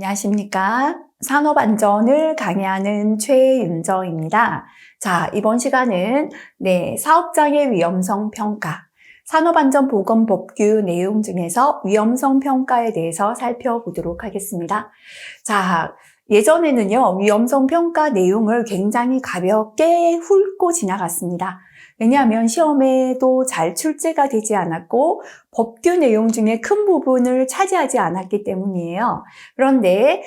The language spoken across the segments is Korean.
안녕하십니까. 산업안전을 강의하는 최윤정입니다. 자, 이번 시간은 사업장의 위험성 평가, 산업안전보건법규 내용 중에서 위험성 평가에 대해서 살펴보도록 하겠습니다. 자, 예전에는요, 위험성 평가 내용을 굉장히 가볍게 훑고 지나갔습니다. 왜냐하면 시험에도 잘 출제가 되지 않았고 법규 내용 중에 큰 부분을 차지하지 않았기 때문이에요. 그런데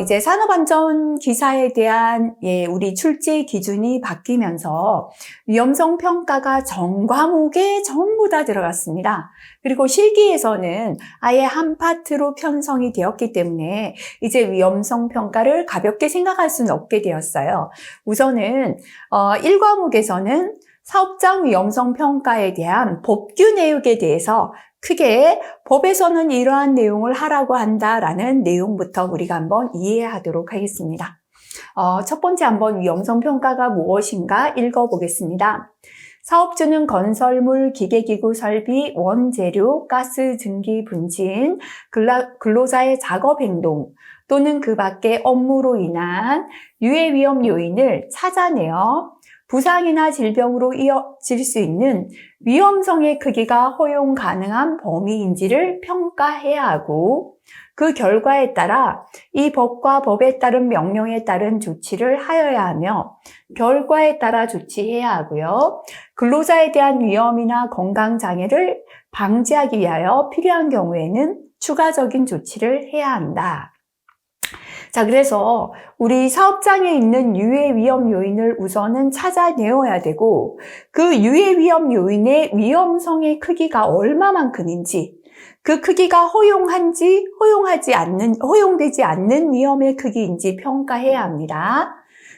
이제 산업안전 기사에 대한 우리 출제 기준이 바뀌면서 위험성 평가가 전 과목에 전부 다 들어갔습니다. 그리고 실기에서는 아예 한 파트로 편성이 되었기 때문에 이제 위험성 평가를 가볍게 생각할 수는 없게 되었어요. 우선은 1과목에서는 사업장 위험성 평가에 대한 법규 내용에 대해서 크게 법에서는 이러한 내용을 하라고 한다라는 내용부터 우리가 한번 이해하도록 하겠습니다. 첫 번째 한번 위험성 평가가 무엇인가 읽어보겠습니다. 사업주는 건설물, 기계기구 설비, 원재료, 가스, 증기, 분진, 근로자의 작업 행동 또는 그 밖의 업무로 인한 유해 위험 요인을 찾아내어 부상이나 질병으로 이어질 수 있는 위험성의 크기가 허용 가능한 범위인지를 평가해야 하고 그 결과에 따라 이 법과 법에 따른 명령에 따른 조치를 하여야 하며 결과에 따라 조치해야 하고요. 근로자에 대한 위험이나 건강장애를 방지하기 위하여 필요한 경우에는 추가적인 조치를 해야 한다. 자, 그래서 우리 사업장에 있는 유해 위험 요인을 우선은 찾아내어야 되고 그 유해 위험 요인의 위험성의 크기가 얼마만큼인지 그 크기가 허용되지 않는 위험의 크기인지 평가해야 합니다.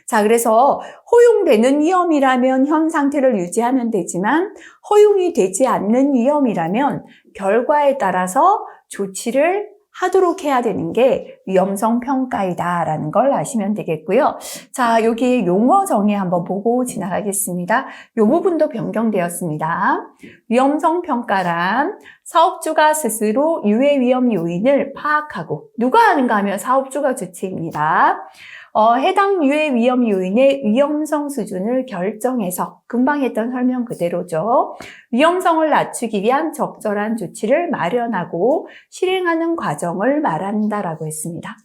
자, 그래서 허용되는 위험이라면 현 상태를 유지하면 되지만 허용이 되지 않는 위험이라면 결과에 따라서 조치를 하도록 해야 되는 게 위험성 평가이다라는 걸 아시면 되겠고요. 자, 여기 용어 정의 한번 보고 지나가겠습니다. 이 부분도 변경되었습니다. 위험성 평가란 사업주가 스스로 유해 위험 요인을 파악하고 누가 하는가 하면 사업주가 주체입니다. 해당 유해 위험 요인의 위험성 수준을 결정해서 금방 했던 설명 그대로죠. 위험성을 낮추기 위한 적절한 조치를 마련하고 실행하는 과정을 말한다라고 했습니다.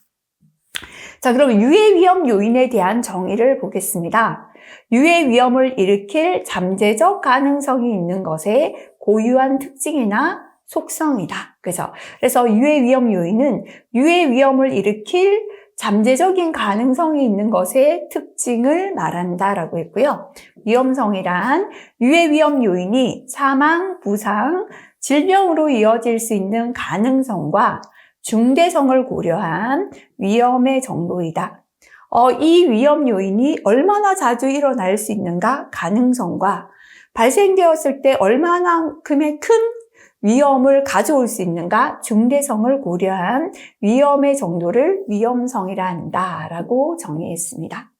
자, 그럼 유해 위험 요인에 대한 정의를 보겠습니다. 유해 위험을 일으킬 잠재적 가능성이 있는 것의 고유한 특징이나 속성이다. 그죠? 그래서 유해 위험 요인은 유해 위험을 일으킬 잠재적인 가능성이 있는 것의 특징을 말한다라고 했고요. 위험성이란 유해 위험 요인이 사망, 부상, 질병으로 이어질 수 있는 가능성과 중대성을 고려한 위험의 정도이다. 이 위험 요인이 얼마나 자주 일어날 수 있는가 가능성과 발생되었을 때 얼마나큼의 큰 위험을 가져올 수 있는가 중대성을 고려한 위험의 정도를 위험성이라 한다라고 정의했습니다.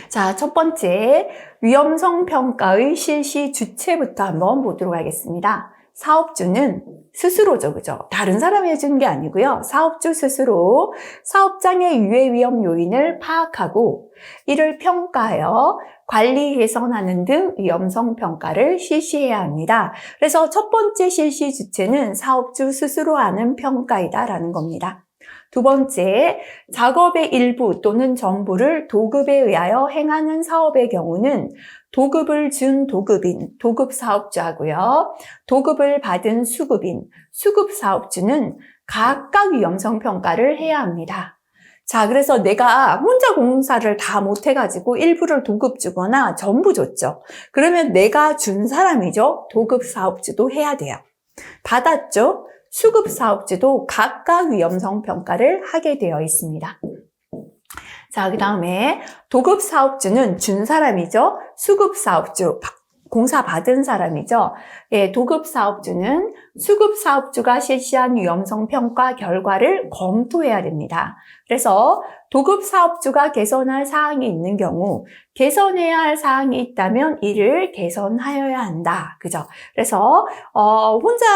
자, 첫 번째 위험성 평가의 실시 주체부터 한번 보도록 하겠습니다. 사업주는 스스로죠, 그죠? 다른 사람이 해주는 게 아니고요. 사업주 스스로 사업장의 유해 위험 요인을 파악하고 이를 평가하여 관리 개선하는 등 위험성 평가를 실시해야 합니다. 그래서 첫 번째 실시 주체는 사업주 스스로 하는 평가이다라는 겁니다. 두 번째, 작업의 일부 또는 전부를 도급에 의하여 행하는 사업의 경우는 도급을 준 도급인, 도급사업주하고요. 도급을 받은 수급인, 수급사업주는 각각 위험성 평가를 해야 합니다. 자, 그래서 내가 혼자 공사를 다 못해가지고 일부를 도급 주거나 전부 줬죠. 그러면 내가 준 사람이죠. 도급사업주도 해야 돼요. 받았죠. 수급사업주도 각각 위험성 평가를 하게 되어 있습니다. 자, 그 다음에 도급사업주는 준 사람이죠. 수급사업주, 공사 받은 사람이죠. 도급사업주는 수급사업주가 실시한 위험성 평가 결과를 검토해야 됩니다. 그래서 도급사업주가 개선할 사항이 있는 경우 개선해야 할 사항이 있다면 이를 개선하여야 한다. 그죠? 그래서 혼자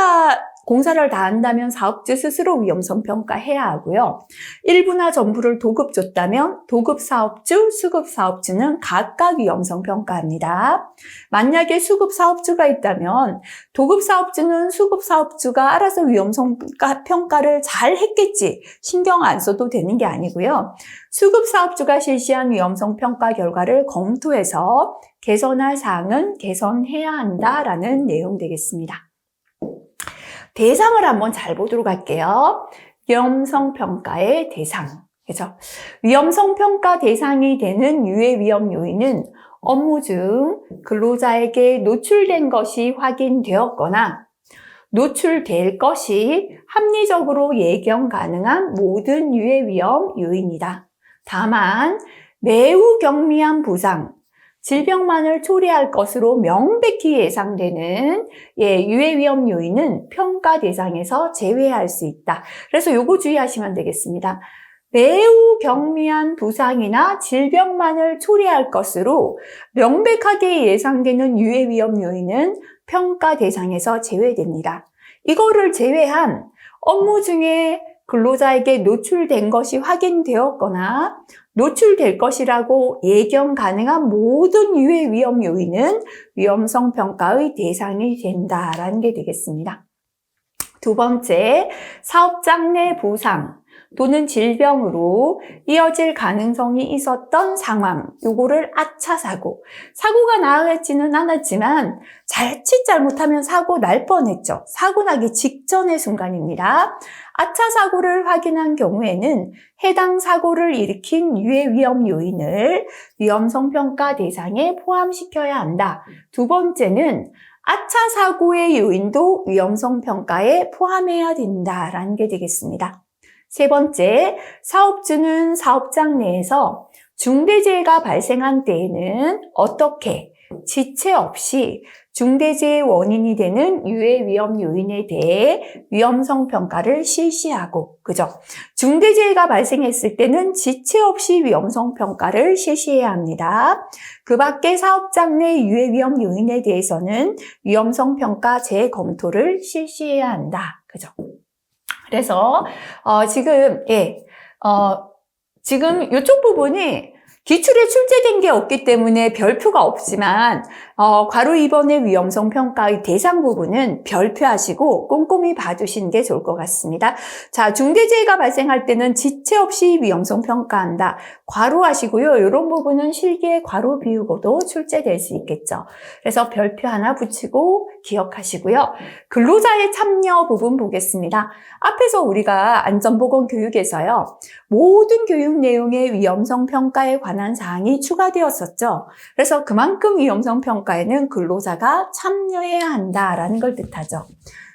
공사를 다 한다면 사업주 스스로 위험성 평가해야 하고요. 일부나 전부를 도급 줬다면 도급 사업주, 수급 사업주는 각각 위험성 평가합니다. 만약에 수급 사업주가 있다면 도급 사업주는 수급 사업주가 알아서 위험성 평가를 잘 했겠지, 신경 안 써도 되는 게 아니고요. 수급 사업주가 실시한 위험성 평가 결과를 검토해서 개선할 사항은 개선해야 한다라는 내용 되겠습니다. 대상을 한번 잘 보도록 할게요. 위험성 평가의 대상. 그죠? 위험성 평가 대상이 되는 유해 위험 요인은 업무 중 근로자에게 노출된 것이 확인되었거나 노출될 것이 합리적으로 예견 가능한 모든 유해 위험 요인이다. 다만 매우 경미한 부상, 질병만을 초래할 것으로 명백히 예상되는 유해 위험 요인은 평가 대상에서 제외할 수 있다. 그래서 요거 주의하시면 되겠습니다. 매우 경미한 부상이나 질병만을 초래할 것으로 명백하게 예상되는 유해 위험 요인은 평가 대상에서 제외됩니다. 이거를 제외한 업무 중에 근로자에게 노출된 것이 확인되었거나 노출될 것이라고 예견 가능한 모든 유해 위험 요인은 위험성 평가의 대상이 된다라는 게 되겠습니다. 두 번째, 사업장 내 부상 또는 질병으로 이어질 가능성이 있었던 상황, 요거를 아차 사고. 사고가 나지는 않았지만 자칫 잘못하면 사고 날 뻔했죠. 사고 나기 직전의 순간입니다. 아차 사고를 확인한 경우에는 해당 사고를 일으킨 유해 위험 요인을 위험성 평가 대상에 포함시켜야 한다. 두 번째는 아차 사고의 요인도 위험성 평가에 포함해야 된다라는 게 되겠습니다. 세 번째, 사업주는 사업장 내에서 중대재해가 발생한 때에는 어떻게 지체 없이 중대재해 원인이 되는 유해 위험 요인에 대해 위험성 평가를 실시하고, 그죠? 중대재해가 발생했을 때는 지체 없이 위험성 평가를 실시해야 합니다. 그 밖에 사업장 내 유해 위험 요인에 대해서는 위험성 평가 재검토를 실시해야 한다. 그죠? 그래서 지금 이쪽 부분이 기출에 출제된 게 없기 때문에 별표가 없지만 괄호 2번의 위험성 평가의 대상 부분은 별표하시고 꼼꼼히 봐주시는 게 좋을 것 같습니다. 자, 중대재해가 발생할 때는 지체 없이 위험성 평가한다. 괄호하시고요. 이런 부분은 실기에 괄호 비우고도 출제될 수 있겠죠. 그래서 별표 하나 붙이고 기억하시고요. 근로자의 참여 부분 보겠습니다. 앞에서 우리가 안전보건교육에서요. 모든 교육 내용의 위험성 평가에 관한 사항이 추가되었었죠. 그래서 그만큼 위험성 평가에는 근로자가 참여해야 한다라는 걸 뜻하죠.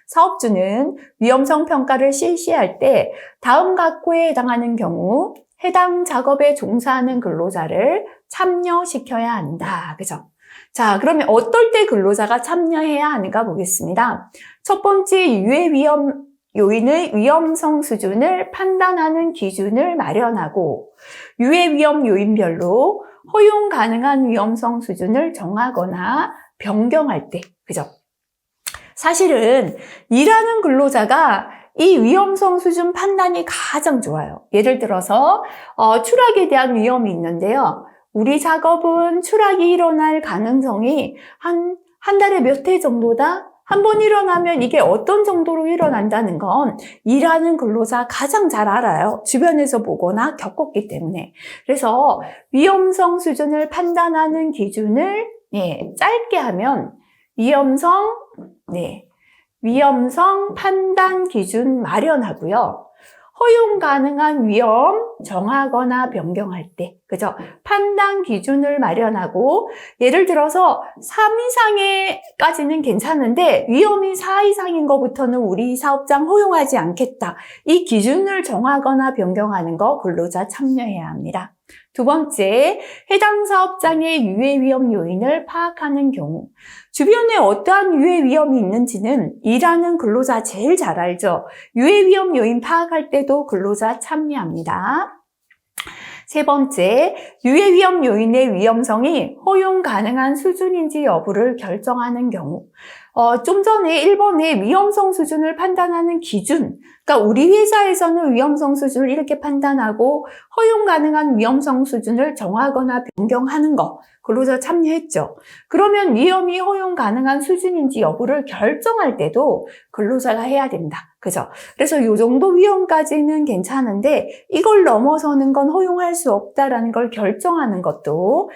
사업주는 위험성 평가를 실시할 때 다음 각호에 해당하는 경우 해당 작업에 종사하는 근로자를 참여시켜야 한다. 그죠? 자, 그러면 어떨 때 근로자가 참여해야 하는가 보겠습니다. 첫 번째, 유해 위험 요인의 위험성 수준을 판단하는 기준을 마련하고 유해 위험 요인별로 허용 가능한 위험성 수준을 정하거나 변경할 때, 그죠? 사실은 일하는 근로자가 이 위험성 수준 판단이 가장 좋아요. 예를 들어서 추락에 대한 위험이 있는데요. 우리 작업은 추락이 일어날 가능성이 한 달에 몇 회 정도다? 한 번 일어나면 이게 어떤 정도로 일어난다는 건 일하는 근로자 가장 잘 알아요. 주변에서 보거나 겪었기 때문에. 그래서 위험성 수준을 판단하는 기준을 짧게 하면 위험성 판단 기준 마련하고요. 허용 가능한 위험 정하거나 변경할 때, 그죠? 판단 기준을 마련하고, 예를 들어서 3 이상에까지는 괜찮은데 위험이 4 이상인 것부터는 우리 사업장 허용하지 않겠다. 이 기준을 정하거나 변경하는 거 근로자 참여해야 합니다. 두 번째, 해당 사업장의 유해 위험 요인을 파악하는 경우 주변에 어떠한 유해 위험이 있는지는 일하는 근로자 제일 잘 알죠. 유해 위험 요인 파악할 때도 근로자 참여합니다. 세 번째, 유해 위험 요인의 위험성이 허용 가능한 수준인지 여부를 결정하는 경우 좀 전에 1번에 위험성 수준을 판단하는 기준, 그러니까 우리 회사에서는 위험성 수준을 이렇게 판단하고 허용 가능한 위험성 수준을 정하거나 변경하는 거, 근로자 참여했죠. 그러면 위험이 허용 가능한 수준인지 여부를 결정할 때도 근로자가 해야 된다. 그죠? 그래서 이 정도 위험까지는 괜찮은데 이걸 넘어서는 건 허용할 수 없다라는 걸 결정하는 것도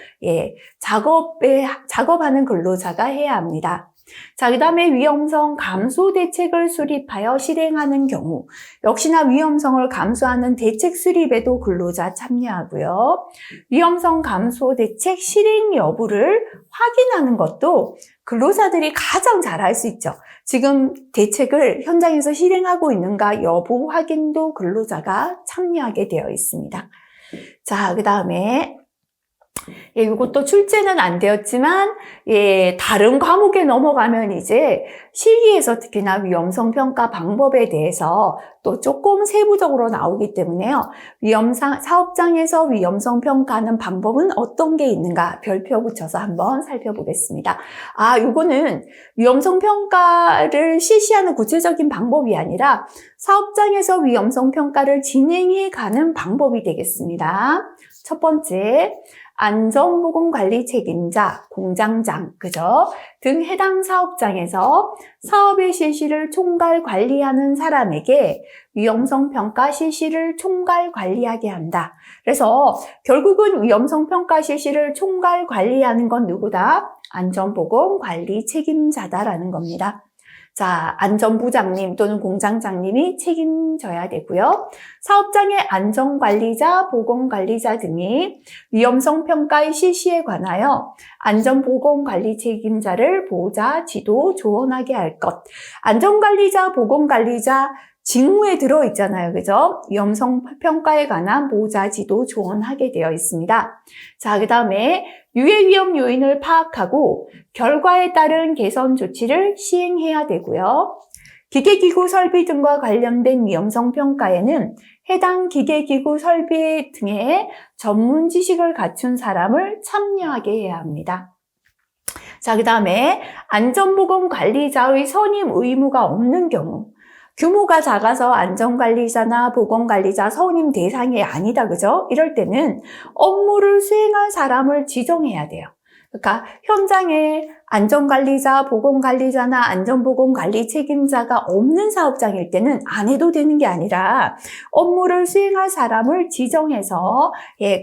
작업하는 근로자가 해야 합니다. 자, 그 다음에 위험성 감소 대책을 수립하여 실행하는 경우 역시나 위험성을 감소하는 대책 수립에도 근로자 참여하고요. 위험성 감소 대책 실행 여부를 확인하는 것도 근로자들이 가장 잘 할 수 있죠. 지금 대책을 현장에서 실행하고 있는가 여부 확인도 근로자가 참여하게 되어 있습니다. 자, 그 다음에 이것도 출제는 안 되었지만 다른 과목에 넘어가면 이제 실기에서 특히나 위험성 평가 방법에 대해서 또 조금 세부적으로 나오기 때문에요. 사업장에서 위험성 평가하는 방법은 어떤 게 있는가 별표 붙여서 한번 살펴보겠습니다. 이거는 위험성 평가를 실시하는 구체적인 방법이 아니라 사업장에서 위험성 평가를 진행해 가는 방법이 되겠습니다. 첫 번째, 안전보건관리 책임자, 공장장, 그죠? 등 해당 사업장에서 사업의 실시를 총괄 관리하는 사람에게 위험성 평가 실시를 총괄 관리하게 한다. 그래서 결국은 위험성 평가 실시를 총괄 관리하는 건 누구다? 안전보건관리 책임자다라는 겁니다. 자, 안전부장님 또는 공장장님이 책임져야 되고요. 사업장의 안전관리자, 보건관리자 등이 위험성 평가의 실시에 관하여 안전보건관리 책임자를 보좌, 지도, 조언하게 할 것. 안전관리자, 보건관리자 직무에 들어있잖아요. 그죠? 위험성 평가에 관한 보좌, 지도, 조언하게 되어 있습니다. 자, 그 다음에 유해 위험 요인을 파악하고 결과에 따른 개선 조치를 시행해야 되고요. 기계기구 설비 등과 관련된 위험성 평가에는 해당 기계기구 설비 등의 전문 지식을 갖춘 사람을 참여하게 해야 합니다. 자, 그 다음에 안전보건관리자의 선임 의무가 없는 경우, 규모가 작아서 안전관리자나 보건관리자 선임 대상이 아니다, 그죠? 이럴 때는 업무를 수행할 사람을 지정해야 돼요. 그러니까 현장에 안전관리자, 보건관리자나 안전보건관리 책임자가 없는 사업장일 때는 안 해도 되는 게 아니라 업무를 수행할 사람을 지정해서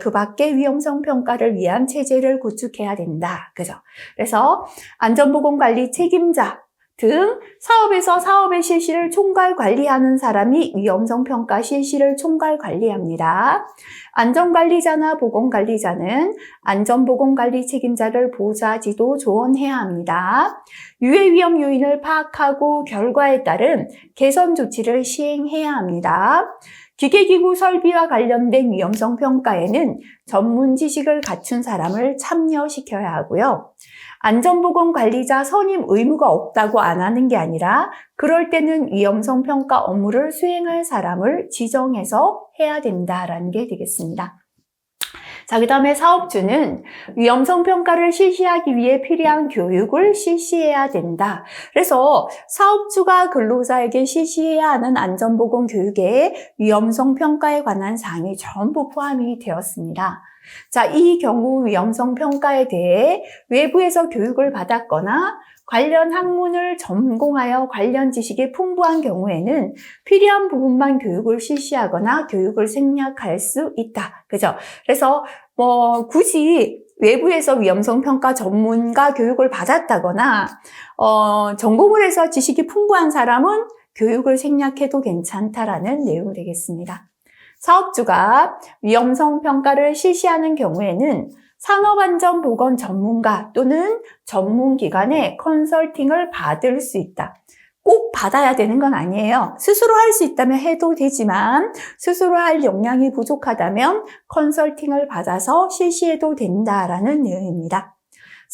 그 밖에 위험성 평가를 위한 체제를 구축해야 된다, 그죠? 그래서 안전보건관리 책임자 등 사업에서 사업의 실시를 총괄 관리하는 사람이 위험성 평가 실시를 총괄 관리합니다. 안전관리자나 보건관리자는 안전보건관리 책임자를 보좌, 지도, 조언해야 합니다. 유해 위험 요인을 파악하고 결과에 따른 개선 조치를 시행해야 합니다. 기계기구 설비와 관련된 위험성 평가에는 전문 지식을 갖춘 사람을 참여시켜야 하고요. 안전보건관리자 선임 의무가 없다고 안 하는 게 아니라 그럴 때는 위험성 평가 업무를 수행할 사람을 지정해서 해야 된다라는 게 되겠습니다. 자, 그 다음에 사업주는 위험성 평가를 실시하기 위해 필요한 교육을 실시해야 된다. 그래서 사업주가 근로자에게 실시해야 하는 안전보건 교육에 위험성 평가에 관한 사항이 전부 포함이 되었습니다. 자, 이 경우 위험성 평가에 대해 외부에서 교육을 받았거나 관련 학문을 전공하여 관련 지식이 풍부한 경우에는 필요한 부분만 교육을 실시하거나 교육을 생략할 수 있다. 그죠? 그래서 굳이 외부에서 위험성 평가 전문가 교육을 받았다거나 전공을 해서 지식이 풍부한 사람은 교육을 생략해도 괜찮다라는 내용이 되겠습니다. 사업주가 위험성 평가를 실시하는 경우에는 산업안전보건 전문가 또는 전문기관의 컨설팅을 받을 수 있다. 꼭 받아야 되는 건 아니에요. 스스로 할 수 있다면 해도 되지만 스스로 할 역량이 부족하다면 컨설팅을 받아서 실시해도 된다라는 내용입니다.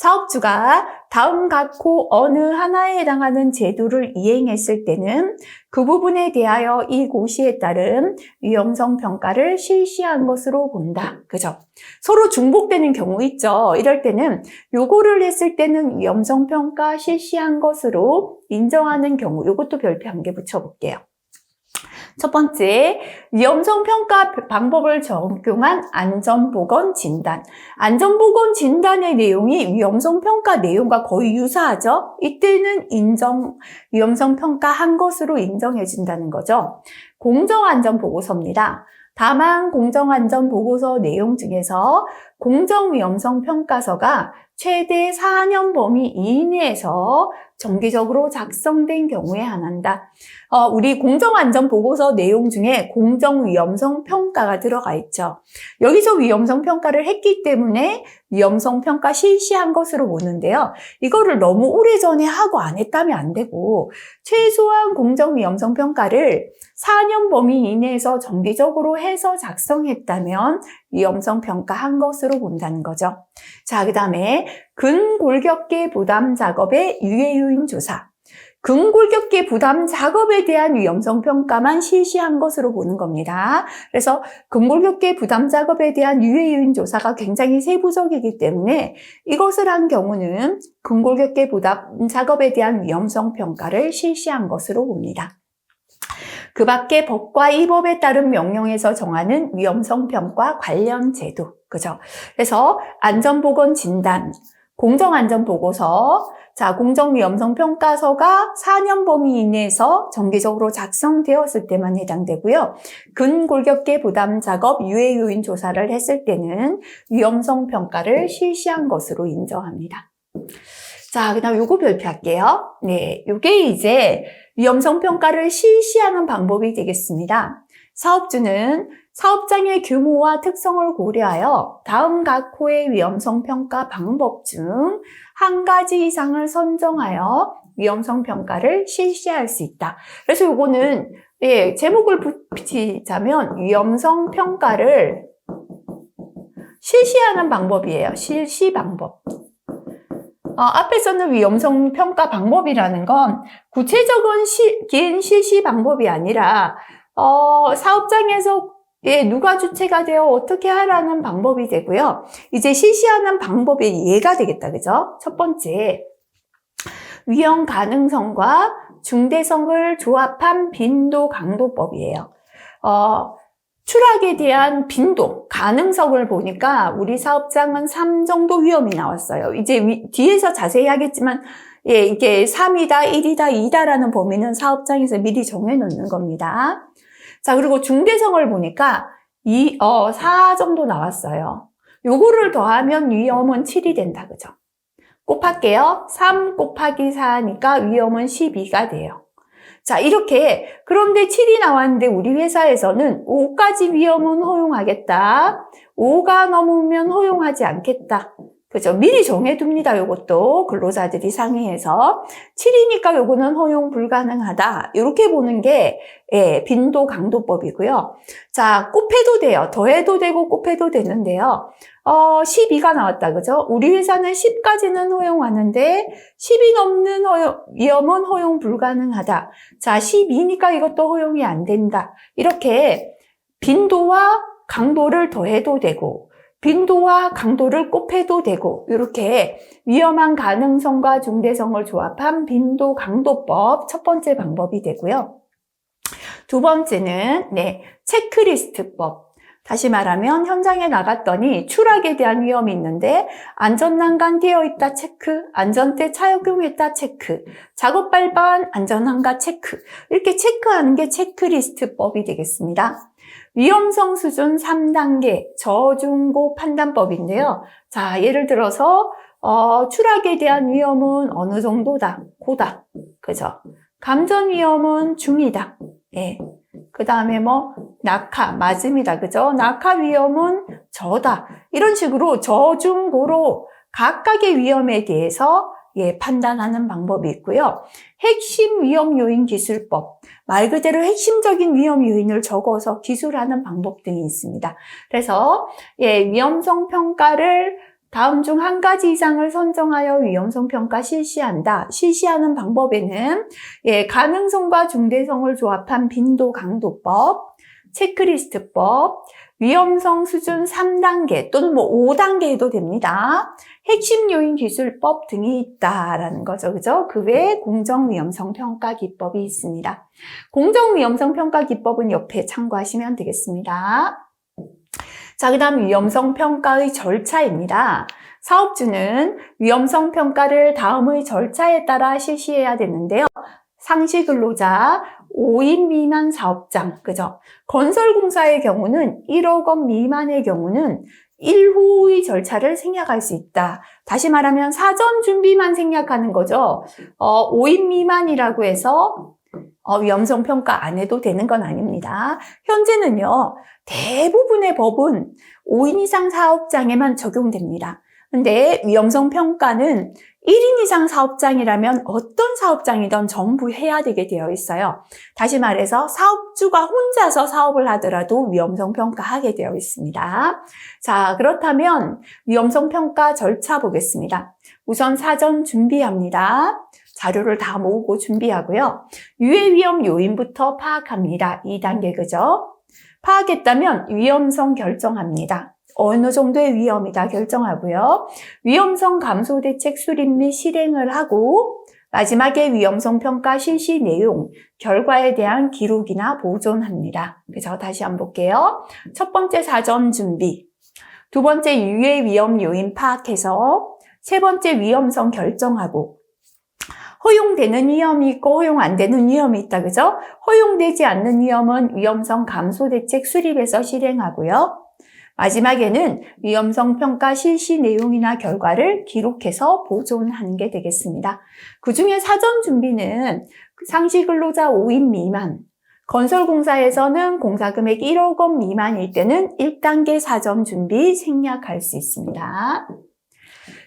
사업주가 다음 각호 어느 하나에 해당하는 제도를 이행했을 때는 그 부분에 대하여 이 고시에 따른 위험성 평가를 실시한 것으로 본다. 그죠? 서로 중복되는 경우 있죠. 이럴 때는 요거를 했을 때는 위험성 평가 실시한 것으로 인정하는 경우, 요것도 별표 한 개 붙여볼게요. 첫 번째, 위험성 평가 방법을 적용한 안전보건 진단. 안전보건 진단의 내용이 위험성 평가 내용과 거의 유사하죠? 이때는 위험성 평가한 것으로 인정해준다는 거죠. 공정안전보고서입니다. 다만 공정안전보고서 내용 중에서 공정위험성 평가서가 최대 4년 범위 이내에서 정기적으로 작성된 경우에 한한다. 우리 공정안전보고서 내용 중에 공정위험성 평가가 들어가 있죠. 여기서 위험성 평가를 했기 때문에 위험성 평가 실시한 것으로 보는데요. 이거를 너무 오래전에 하고 안 했다면 안 되고 최소한 공정위험성 평가를 4년 범위 이내에서 정기적으로 해서 작성했다면 위험성 평가한 것으로 본다는 거죠. 자, 그 다음에 근골격계 부담 작업의 유해 요인 조사. 근골격계 부담 작업에 대한 위험성 평가만 실시한 것으로 보는 겁니다. 그래서 근골격계 부담 작업에 대한 유해 요인 조사가 굉장히 세부적이기 때문에 이것을 한 경우는 근골격계 부담 작업에 대한 위험성 평가를 실시한 것으로 봅니다. 그 밖에 법과 이 법에 따른 명령에서 정하는 위험성 평가 관련 제도. 그죠? 그래서 안전보건 진단, 공정안전보고서, 자, 공정위험성 평가서가 4년 범위 이내에서 정기적으로 작성되었을 때만 해당되고요. 근골격계 부담 작업 유해 요인 조사를 했을 때는 위험성 평가를 실시한 것으로 인정합니다. 자, 그다음 요거 별표할게요. 네, 요게 이제 위험성 평가를 실시하는 방법이 되겠습니다. 사업주는 사업장의 규모와 특성을 고려하여 다음 각호의 위험성 평가 방법 중 한 가지 이상을 선정하여 위험성 평가를 실시할 수 있다. 그래서 요거는 제목을 붙이자면 위험성 평가를 실시하는 방법이에요. 실시 방법. 앞에서는 위험성 평가 방법이라는 건 구체적인 긴 실시 방법이 아니라 사업장에서 누가 주체가 되어 어떻게 하라는 방법이 되고요. 이제 실시하는 방법의 예가 되겠다. 그죠? 첫 번째, 위험 가능성과 중대성을 조합한 빈도 강도법이에요. 추락에 대한 빈도, 가능성을 보니까 우리 사업장은 3 정도 위험이 나왔어요. 이제 뒤에서 자세히 하겠지만 이게 3이다, 1이다, 2다라는 범위는 사업장에서 미리 정해놓는 겁니다. 자, 그리고 중대성을 보니까 4 정도 나왔어요. 요거를 더하면 위험은 7이 된다, 그죠? 곱할게요. 3 곱하기 4니까 위험은 12가 돼요. 자, 이렇게 그런데 7이 나왔는데 우리 회사에서는 5까지 위험은 허용하겠다. 5가 넘으면 허용하지 않겠다. 그죠? 미리 정해둡니다. 요것도 근로자들이 상의해서 7이니까 요거는 허용 불가능하다. 이렇게 보는 게 빈도 강도법이고요. 자, 곱해도 돼요. 더해도 되고 곱해도 되는데요. 12가 나왔다. 그죠? 우리 회사는 10까지는 허용하는데 10이 넘는 위험은 허용 불가능하다. 자, 12니까 이것도 허용이 안 된다. 이렇게 빈도와 강도를 더해도 되고 빈도와 강도를 곱해도 되고 이렇게 위험한 가능성과 중대성을 조합한 빈도 강도법 첫 번째 방법이 되고요. 두 번째는 체크리스트법. 다시 말하면 현장에 나갔더니 추락에 대한 위험이 있는데 안전난간 되어 있다 체크, 안전대 착용했다 체크, 작업 발반 안전한가 체크. 이렇게 체크하는 게 체크리스트법이 되겠습니다. 위험성 수준 3단계 저중고 판단법인데요. 자, 예를 들어서 추락에 대한 위험은 어느 정도다, 고다, 그죠? 감전 위험은 중이다. 그 다음에 낙하, 맞음이다, 그죠? 낙하 위험은 저다. 이런 식으로 저중고로 각각의 위험에 대해서 판단하는 방법이 있고요. 핵심 위험 요인 기술법. 말 그대로 핵심적인 위험 요인을 적어서 기술하는 방법 등이 있습니다. 그래서 위험성 평가를 다음 중 한 가지 이상을 선정하여 위험성 평가 실시한다. 실시하는 방법에는 가능성과 중대성을 조합한 빈도 강도법, 체크리스트법, 위험성 수준 3단계 또는 5단계 도 됩니다. 핵심 요인 기술법 등이 있다라는 거죠. 그죠? 그 외에 공정위험성 평가 기법이 있습니다. 공정위험성 평가 기법은 옆에 참고하시면 되겠습니다. 자, 그 다음 위험성 평가의 절차입니다. 사업주는 위험성 평가를 다음의 절차에 따라 실시해야 되는데요. 상시 근로자, 5인 미만 사업장, 그죠? 건설공사의 경우는 1억 원 미만의 경우는 1호의 절차를 생략할 수 있다. 다시 말하면 사전 준비만 생략하는 거죠. 5인 미만이라고 해서 위험성 평가 안 해도 되는 건 아닙니다. 현재는요, 대부분의 법은 5인 이상 사업장에만 적용됩니다. 근데 위험성 평가는 1인 이상 사업장이라면 어떤 사업장이든 전부 해야 되게 되어 있어요. 다시 말해서 사업주가 혼자서 사업을 하더라도 위험성 평가하게 되어 있습니다. 자, 그렇다면 위험성 평가 절차 보겠습니다. 우선 사전 준비합니다. 자료를 다 모으고 준비하고요. 유해 위험 요인부터 파악합니다. 2단계 그죠? 파악했다면 위험성 결정합니다. 어느 정도의 위험이다 결정하고요. 위험성 감소 대책 수립 및 실행을 하고 마지막에 위험성 평가 실시 내용, 결과에 대한 기록이나 보존합니다. 그래서 다시 한번 볼게요. 첫 번째 사전 준비, 두 번째 유해 위험 요인 파악해서 세 번째 위험성 결정하고 허용되는 위험이 있고 허용 안 되는 위험이 있다. 그죠? 허용되지 않는 위험은 위험성 감소 대책 수립해서 실행하고요. 마지막에는 위험성 평가 실시 내용이나 결과를 기록해서 보존하는 게 되겠습니다. 그중에 사전 준비는 상시 근로자 5인 미만, 건설공사에서는 공사금액 1억 원 미만일 때는 1단계 사전 준비 생략할 수 있습니다.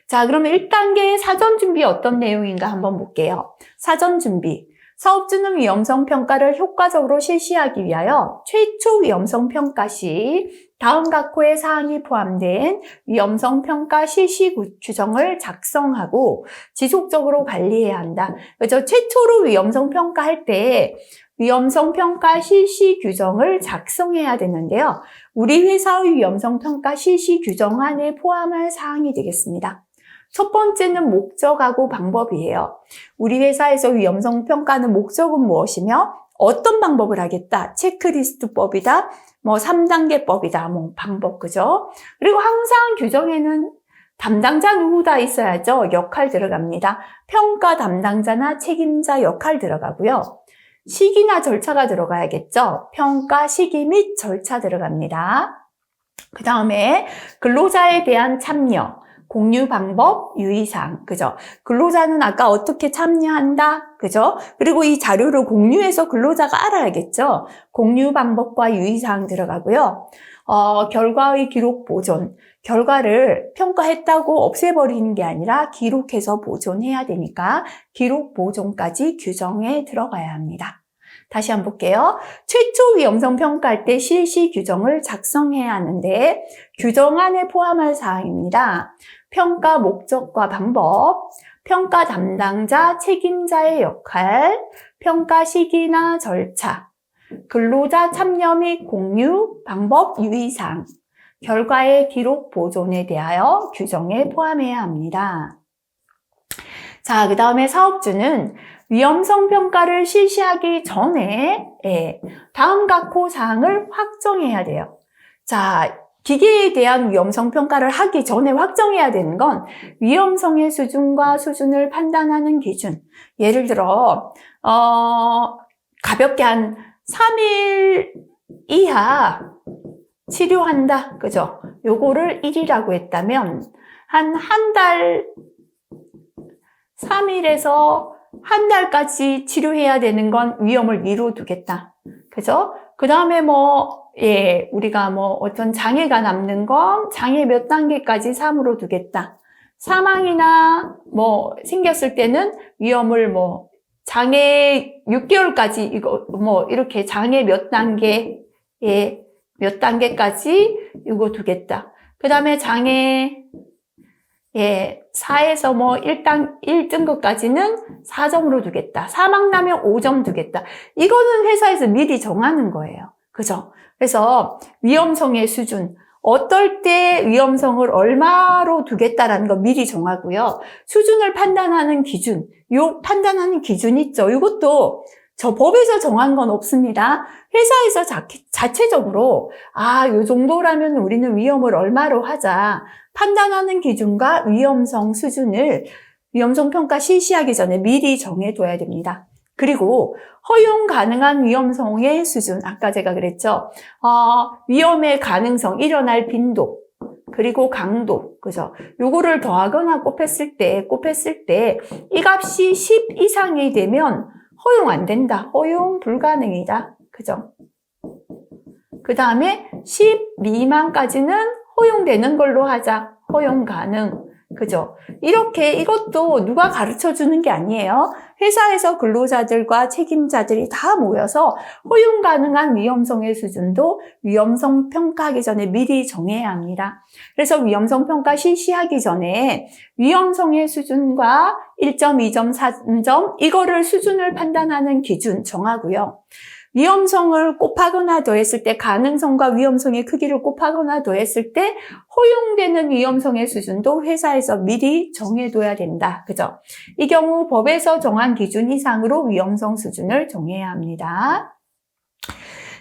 자, 그러면 1단계 사전 준비 어떤 내용인가 한번 볼게요. 사전 준비. 사업주는 위험성 평가를 효과적으로 실시하기 위하여 최초 위험성 평가 시 다음 각호의 사항이 포함된 위험성 평가 실시 규정을 작성하고 지속적으로 관리해야 한다. 그래서 최초로 위험성 평가할 때 위험성 평가 실시 규정을 작성해야 되는데요. 우리 회사의 위험성 평가 실시 규정안에 포함할 사항이 되겠습니다. 첫 번째는 목적하고 방법이에요. 우리 회사에서 위험성 평가는 목적은 무엇이며 어떤 방법을 하겠다. 체크리스트법이다. 3단계법이다. 방법, 그죠? 그리고 항상 규정에는 담당자 누구다 있어야죠. 역할 들어갑니다. 평가 담당자나 책임자 역할 들어가고요. 시기나 절차가 들어가야겠죠. 평가 시기 및 절차 들어갑니다. 그 다음에 근로자에 대한 참여. 공유 방법, 유의사항, 그죠? 근로자는 아까 어떻게 참여한다, 그죠? 그리고 이 자료를 공유해서 근로자가 알아야겠죠? 공유 방법과 유의사항 들어가고요. 결과의 기록 보존, 결과를 평가했다고 없애버리는 게 아니라 기록해서 보존해야 되니까 기록 보존까지 규정에 들어가야 합니다. 다시 한번 볼게요. 최초 위험성 평가할 때 실시 규정을 작성해야 하는데 규정안에 포함할 사항입니다. 평가 목적과 방법, 평가 담당자, 책임자의 역할, 평가 시기나 절차, 근로자 참여 및 공유, 방법, 유의사항, 결과의 기록 보존에 대하여 규정에 포함해야 합니다. 자, 그 다음에 사업주는 위험성 평가를 실시하기 전에 다음 각호 사항을 확정해야 돼요. 자, 기계에 대한 위험성 평가를 하기 전에 확정해야 되는 건 위험성의 수준과 수준을 판단하는 기준. 예를 들어 가볍게 한 3일 이하 치료한다. 그죠? 요거를 1이라고 했다면 한 달 3일에서 한 달까지 치료해야 되는 건 위험을 미뤄두겠다. 그죠? 그 다음에 우리가 어떤 장애가 남는 건 장애 몇 단계까지 3으로 두겠다. 사망이나 생겼을 때는 위험을 장애 6개월까지 이렇게 장애 몇 단계까지 이거 두겠다. 그 다음에 장애 예, 4에서 뭐 1등급까지는 4점으로 두겠다. 4막 나면 5점 두겠다. 이거는 회사에서 미리 정하는 거예요. 그죠? 그래서 위험성의 수준, 어떨 때 위험성을 얼마로 두겠다라는 거 미리 정하고요. 수준을 판단하는 기준, 요 판단하는 기준 있죠. 이것도 저 법에서 정한 건 없습니다. 회사에서 자체적으로 요 정도라면 우리는 위험을 얼마로 하자. 판단하는 기준과 위험성 수준을 위험성 평가 실시하기 전에 미리 정해둬야 됩니다. 그리고 허용 가능한 위험성의 수준, 아까 제가 그랬죠. 위험의 가능성, 일어날 빈도, 그리고 강도, 그죠? 요거를 더하거나 곱했을 때 이 값이 10 이상이 되면 허용 안 된다. 허용 불가능이다. 그죠? 그 다음에 10 미만까지는 허용되는 걸로 하자. 허용 가능. 그죠? 이렇게 이것도 누가 가르쳐 주는 게 아니에요. 회사에서 근로자들과 책임자들이 다 모여서 허용 가능한 위험성의 수준도 위험성 평가하기 전에 미리 정해야 합니다. 그래서 위험성 평가 실시하기 전에 위험성의 수준과 1점, 2점, 3점 이거를 수준을 판단하는 기준 정하고요. 위험성을 곱하거나 더했을 때 가능성과 위험성의 크기를 곱하거나 더했을 때 허용되는 위험성의 수준도 회사에서 미리 정해둬야 된다. 그죠? 이 경우 법에서 정한 기준 이상으로 위험성 수준을 정해야 합니다.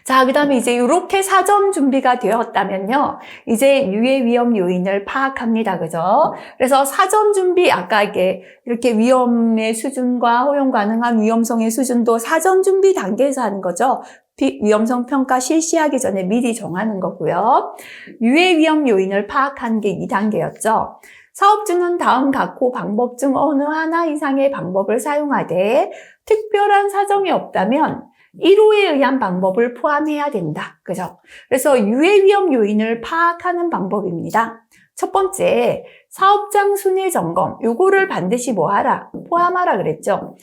자, 그 다음에 이제 이렇게 사전 준비가 되었다면요. 이제 유해 위험 요인을 파악합니다. 그죠? 그래서 사전 준비, 아까 이렇게 위험의 수준과 허용 가능한 위험성의 수준도 사전 준비 단계에서 하는 거죠. 위험성 평가 실시하기 전에 미리 정하는 거고요. 유해 위험 요인을 파악하는 게 2단계였죠. 사업주는 다음 각호 방법 중 어느 하나 이상의 방법을 사용하되 특별한 사정이 없다면 1호에 의한 방법을 포함해야 된다. 그죠? 그래서 유해 위험 요인을 파악하는 방법입니다. 첫 번째, 사업장 순회 점검. 요거를 반드시 포함하라 그랬죠.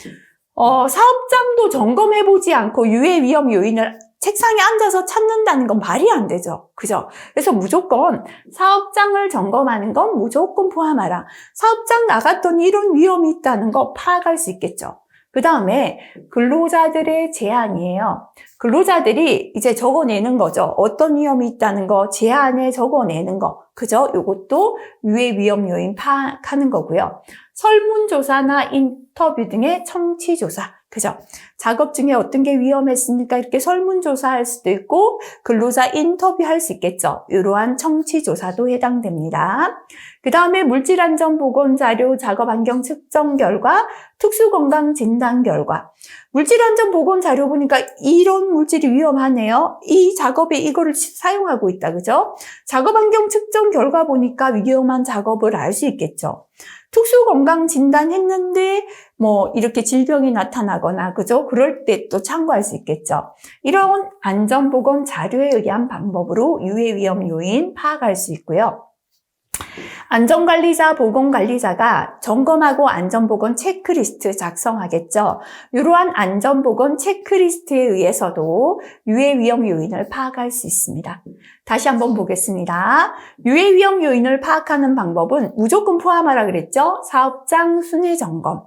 사업장도 점검해보지 않고 유해 위험 요인을 책상에 앉아서 찾는다는 건 말이 안 되죠. 그죠? 그래서 무조건 사업장을 점검하는 건 무조건 포함하라. 사업장 나갔더니 이런 위험이 있다는 거 파악할 수 있겠죠. 그 다음에 근로자들의 제안이에요. 근로자들이 이제 적어내는 거죠. 어떤 위험이 있다는 거, 제안에 적어내는 거. 그죠? 이것도 유해 위험 요인 파악하는 거고요. 설문조사나 인터뷰 등의 청취조사. 그죠? 작업 중에 어떤 게 위험했습니까? 이렇게 설문조사할 수도 있고 근로자 인터뷰할 수 있겠죠. 이러한 청취조사도 해당됩니다. 그 다음에 물질안전보건자료 작업환경 측정 결과, 특수건강진단 결과. 물질안전보건자료 보니까 이런 물질이 위험하네요. 이 작업에 이거를 사용하고 있다. 그죠? 작업환경 측정 결과 보니까 위험한 작업을 알 수 있겠죠. 특수건강진단 했는데 이렇게 질병이 나타나거나 그죠? 그럴 때 또 참고할 수 있겠죠. 이런 안전보건 자료에 의한 방법으로 유해 위험 요인 파악할 수 있고요. 안전관리자, 보건관리자가 점검하고 안전보건 체크리스트 작성하겠죠. 이러한 안전보건 체크리스트에 의해서도 유해 위험 요인을 파악할 수 있습니다. 다시 한번 보겠습니다. 유해 위험 요인을 파악하는 방법은 무조건 포함하라 그랬죠. 사업장 순회 점검.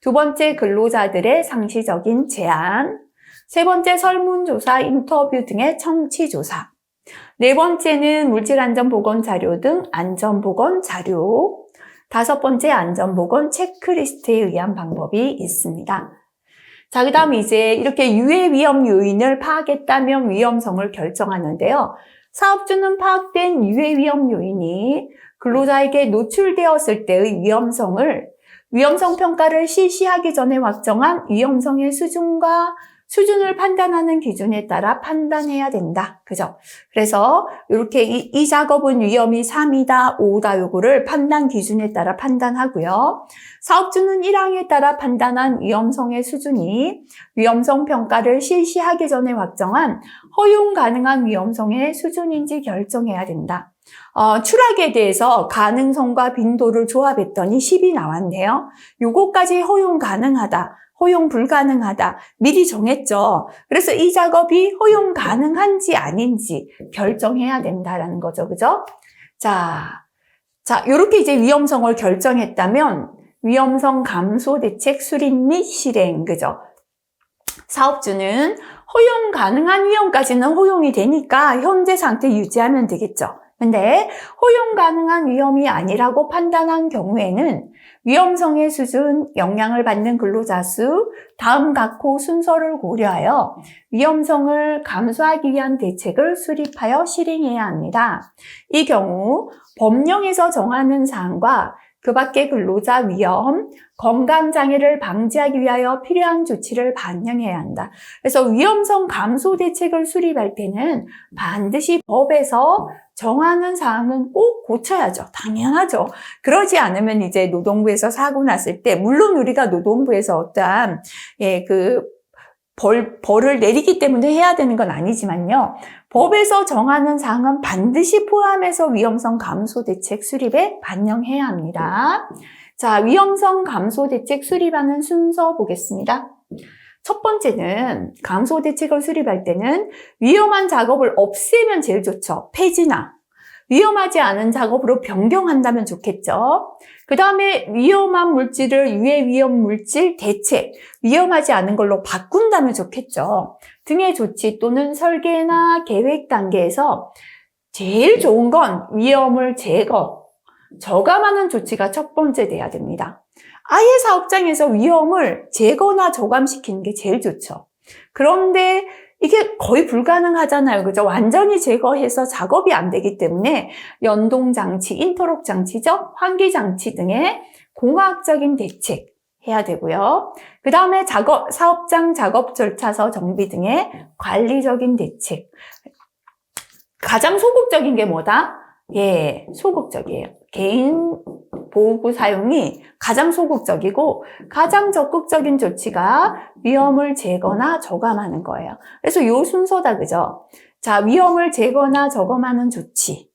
두 번째, 근로자들의 상시적인 제안. 세 번째, 설문조사, 인터뷰 등의 청취조사. 네 번째는 물질안전보건 자료 등 안전보건 자료. 다섯 번째, 안전보건 체크리스트에 의한 방법이 있습니다. 자, 그 다음 이제 이렇게 유해 위험 요인을 파악했다면 위험성을 결정하는데요. 사업주는 파악된 유해 위험 요인이 근로자에게 노출되었을 때의 위험성 평가를 실시하기 전에 확정한 위험성의 수준을 판단하는 기준에 따라 판단해야 된다. 그죠? 그래서 이렇게 이 작업은 위험이 3이다, 5다 요거를 판단 기준에 따라 판단하고요. 사업주는 1항에 따라 판단한 위험성의 수준이 위험성 평가를 실시하기 전에 확정한 허용 가능한 위험성의 수준인지 결정해야 된다. 추락에 대해서 가능성과 빈도를 조합했더니 10이 나왔네요. 요거까지 허용 가능하다. 허용 불가능하다. 미리 정했죠. 그래서 이 작업이 허용 가능한지 아닌지 결정해야 된다라는 거죠. 그죠? 자, 자, 이렇게 이제 위험성을 결정했다면 위험성 감소 대책 수립 및 실행, 그죠? 사업주는 허용 가능한 위험까지는 허용이 되니까 현재 상태 유지하면 되겠죠. 근데 허용 가능한 위험이 아니라고 판단한 경우에는 위험성의 수준, 영향을 받는 근로자 수, 다음 각호 순서를 고려하여 위험성을 감소하기 위한 대책을 수립하여 실행해야 합니다. 이 경우 법령에서 정하는 사항과 그 밖의 근로자 위험, 건강장애를 방지하기 위하여 필요한 조치를 반영해야 한다. 그래서 위험성 감소 대책을 수립할 때는 반드시 법에서 정하는 사항은 꼭 고쳐야죠. 당연하죠. 그러지 않으면 이제 노동부에서 사고 났을 때, 물론 우리가 노동부에서 어떠한, 벌을 내리기 때문에 해야 되는 건 아니지만요. 법에서 정하는 사항은 반드시 포함해서 위험성 감소 대책 수립에 반영해야 합니다. 자, 위험성 감소 대책 수립하는 순서 보겠습니다. 첫 번째는 감소 대책을 수립할 때는 위험한 작업을 없애면 제일 좋죠. 폐지나 위험하지 않은 작업으로 변경한다면 좋겠죠. 그 다음에 위험한 물질을 유해 위험 물질 대체, 위험하지 않은 걸로 바꾼다면 좋겠죠. 등의 조치 또는 설계나 계획 단계에서 제일 좋은 건 위험을 저감하는 조치가 첫 번째 돼야 됩니다. 아예 사업장에서 위험을 제거나 저감시키는 게 제일 좋죠. 그런데 이게 거의 불가능하잖아요. 그죠? 완전히 제거해서 작업이 안 되기 때문에 연동장치, 인터록 장치죠? 환기장치 등의 공학적인 대책 해야 되고요. 그 다음에 사업장 작업 절차서 정비 등의 관리적인 대책. 가장 소극적인 게 뭐다? 예, 소극적이에요. 개인 보호구 사용이 가장 소극적이고 가장 적극적인 조치가 위험을 제거나 저감하는 거예요. 그래서 요 순서다, 그죠? 자, 위험을 제거나 저감하는 조치.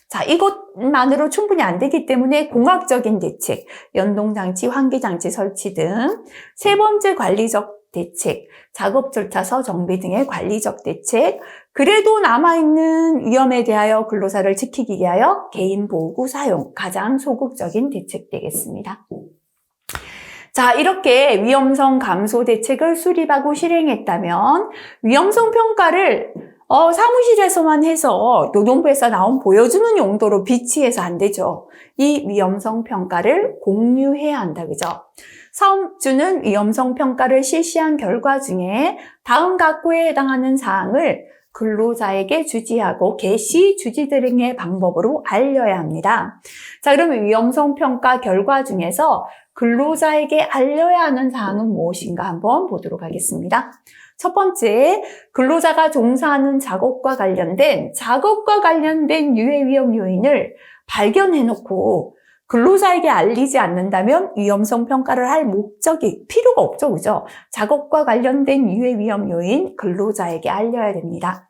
자, 이것만으로 충분히 안 되기 때문에 공학적인 대책, 연동장치, 환기장치 설치 등 세 번째 관리적 대책, 작업 절차서 정비 등의 관리적 대책, 그래도 남아있는 위험에 대하여 근로자를 지키기 위하여 개인 보호구 사용, 가장 소극적인 대책 되겠습니다. 자, 이렇게 위험성 감소 대책을 수립하고 실행했다면 위험성 평가를 사무실에서만 해서 노동부에서 나온 보여주는 용도로 비치해서 안 되죠. 이 위험성 평가를 공유해야 한다, 그죠? 사업주는 위험성 평가를 실시한 결과 중에 다음 각호에 해당하는 사항을 근로자에게 주지하고 개시, 주지 등의 방법으로 알려야 합니다. 자, 그러면 위험성 평가 결과 중에서 근로자에게 알려야 하는 사항은 무엇인가 한번 보도록 하겠습니다. 첫 번째, 근로자가 종사하는 작업과 관련된 유해 위험 요인을 발견해놓고 근로자에게 알리지 않는다면 위험성 평가를 할 목적이 필요가 없죠, 그죠? 작업과 관련된 유해 위험 요인 근로자에게 알려야 됩니다.